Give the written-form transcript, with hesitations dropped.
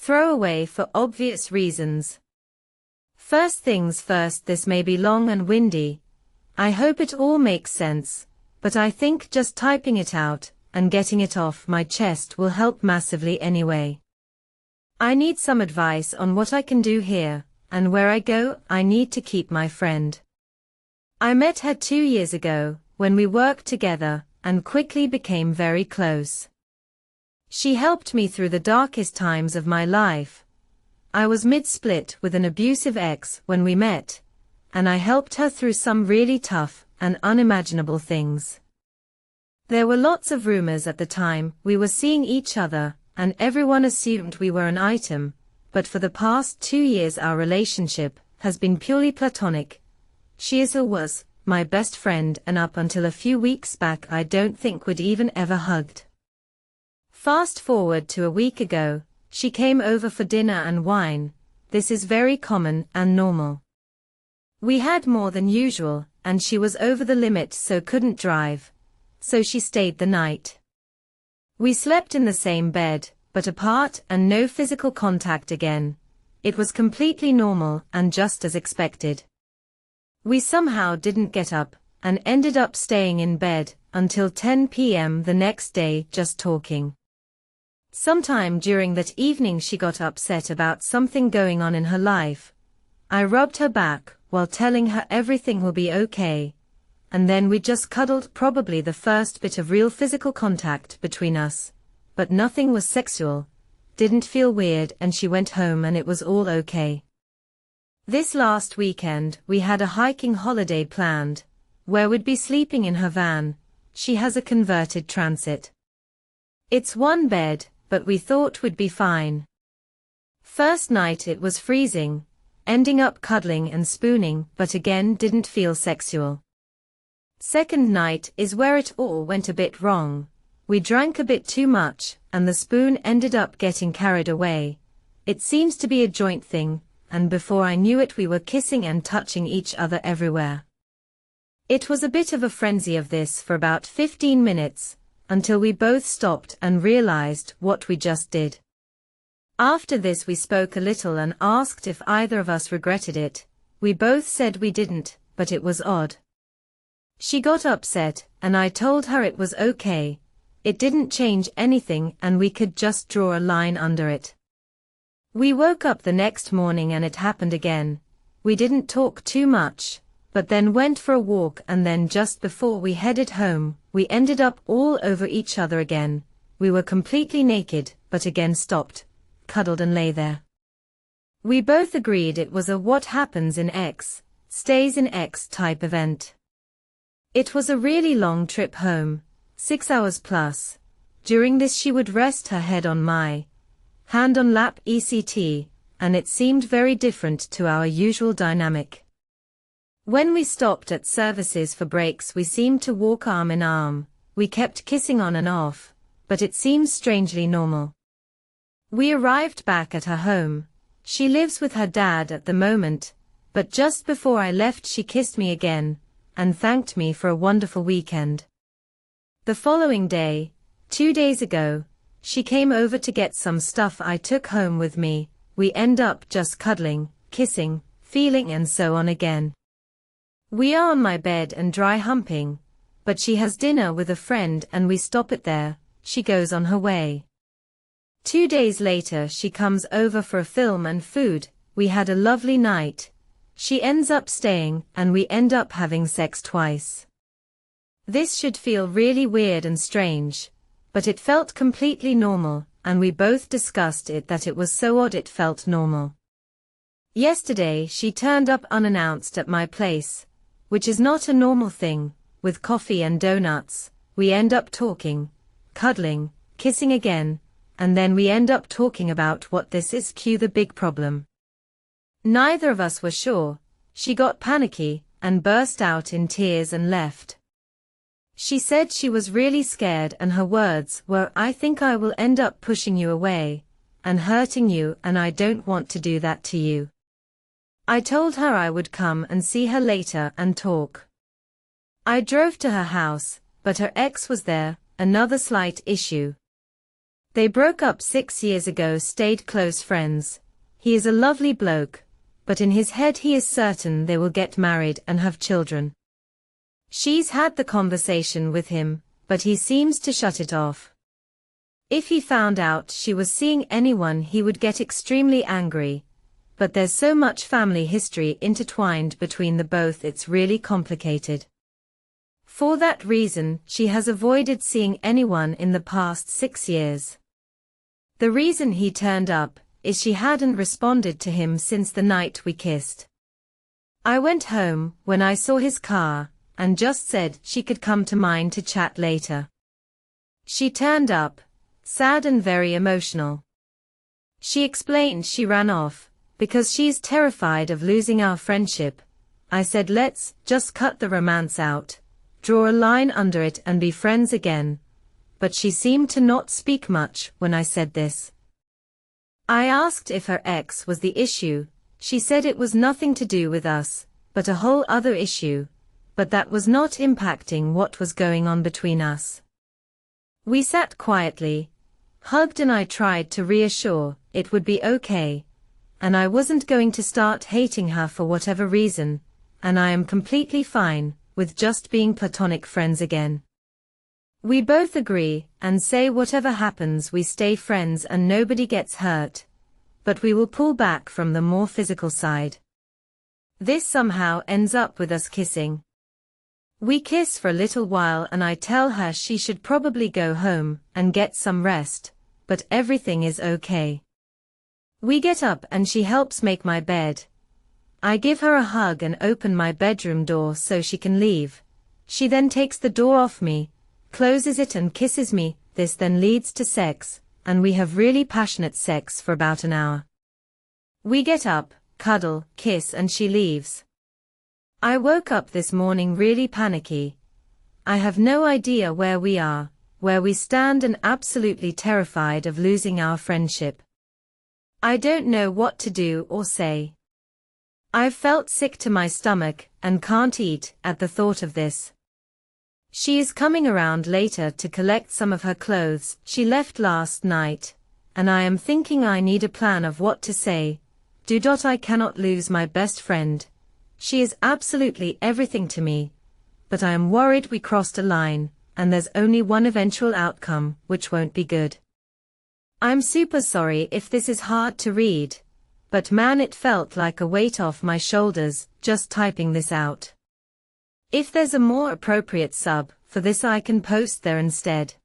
Throwaway for obvious reasons. First things first, this may be long and windy. I hope it all makes sense, but I think just typing it out and getting it off my chest will help massively anyway. I need some advice on what I can do here, and where I go. I need to keep my friend. I met her 2 years ago, when we worked together, and quickly became very close. She helped me through the darkest times of my life. I was mid-split with an abusive ex when we met, and I helped her through some really tough and unimaginable things. There were lots of rumors at the time we were seeing each other, and everyone assumed we were an item, but for the past 2 years our relationship has been purely platonic. She is or was my best friend, and up until a few weeks back I don't think we'd even ever hugged. Fast forward to a week ago, she came over for dinner and wine. This is very common and normal. We had more than usual, and she was over the limit so couldn't drive, so she stayed the night. We slept in the same bed, but apart, and no physical contact again. It was completely normal and just as expected. We somehow didn't get up, and ended up staying in bed until 10 p.m. the next day just talking. Sometime during that evening she got upset about something going on in her life. I rubbed her back while telling her everything will be okay, and then we just cuddled, probably the first bit of real physical contact between us, but nothing was sexual, didn't feel weird, and she went home and it was all okay. This last weekend we had a hiking holiday planned, where we'd be sleeping in her van. She has a converted transit. It's one bed, but we thought we'd be fine. First night it was freezing, ending up cuddling and spooning, but again didn't feel sexual. Second night is where it all went a bit wrong. We drank a bit too much, and the spoon ended up getting carried away. It seems to be a joint thing, and before I knew it we were kissing and touching each other everywhere. It was a bit of a frenzy of this for about 15 minutes, until we both stopped and realized what we just did. After this we spoke a little and asked if either of us regretted it. We both said we didn't, but it was odd. She got upset, and I told her it was okay. It didn't change anything and we could just draw a line under it. We woke up the next morning and it happened again. We didn't talk too much, but then went for a walk, and then just before we headed home, we ended up all over each other again. We were completely naked, but again stopped, cuddled and lay there. We both agreed it was a what happens in X, stays in X type event. It was a really long trip home, 6 hours plus. During this she would rest her head on my hand on lap ECT, and it seemed very different to our usual dynamic. When we stopped at services for breaks we seemed to walk arm in arm. We kept kissing on and off, but it seemed strangely normal. We arrived back at her home. She lives with her dad at the moment, but just before I left she kissed me again, and thanked me for a wonderful weekend. The following day, 2 days ago, she came over to get some stuff I took home with me. We end up just cuddling, kissing, feeling and so on again. We are on my bed and dry humping, but she has dinner with a friend and we stop it there. She goes on her way. 2 days later she comes over for a film and food. We had a lovely night. She ends up staying and we end up having sex twice. This should feel really weird and strange, but it felt completely normal, and we both discussed it that it was so odd it felt normal. Yesterday she turned up unannounced at my place, which is not a normal thing, with coffee and donuts. We end up talking, cuddling, kissing again, and then we end up talking about what this is. Cue the big problem. Neither of us were sure. She got panicky and burst out in tears and left. She said she was really scared and her words were, "I think I will end up pushing you away and hurting you, and I don't want to do that to you." I told her I would come and see her later and talk. I drove to her house, but her ex was there, another slight issue. They broke up 6 years ago, stayed close friends. He is a lovely bloke, but in his head he is certain they will get married and have children. She's had the conversation with him, but he seems to shut it off. If he found out she was seeing anyone he would get extremely angry, but there's so much family history intertwined between the both, it's really complicated. For that reason, she has avoided seeing anyone in the past 6 years. The reason he turned up is she hadn't responded to him since the night we kissed. I went home when I saw his car and just said she could come to mine to chat later. She turned up, sad and very emotional. She explained she ran off because she's terrified of losing our friendship. I said let's just cut the romance out, draw a line under it and be friends again, but she seemed to not speak much when I said this. I asked if her ex was the issue. She said it was nothing to do with us, but a whole other issue, but that was not impacting what was going on between us. We sat quietly, hugged, and I tried to reassure it would be okay, and I wasn't going to start hating her for whatever reason, and I am completely fine with just being platonic friends again. We both agree and say whatever happens we stay friends and nobody gets hurt, but we will pull back from the more physical side. This somehow ends up with us kissing. We kiss for a little while and I tell her she should probably go home and get some rest, but everything is okay. We get up and she helps make my bed. I give her a hug and open my bedroom door so she can leave. She then takes the door off me, closes it and kisses me. This then leads to sex, and we have really passionate sex for about an hour. We get up, cuddle, kiss, and she leaves. I woke up this morning really panicky. I have no idea where we are, where we stand, and absolutely terrified of losing our friendship. I don't know what to do or say. I've felt sick to my stomach and can't eat at the thought of this. She is coming around later to collect some of her clothes she left last night, and I am thinking I need a plan of what to say. I cannot lose my best friend. She is absolutely everything to me, but I am worried we crossed a line, and there's only one eventual outcome, which won't be good. I'm super sorry if this is hard to read, but man, it felt like a weight off my shoulders just typing this out. If there's a more appropriate sub for this I can post there instead.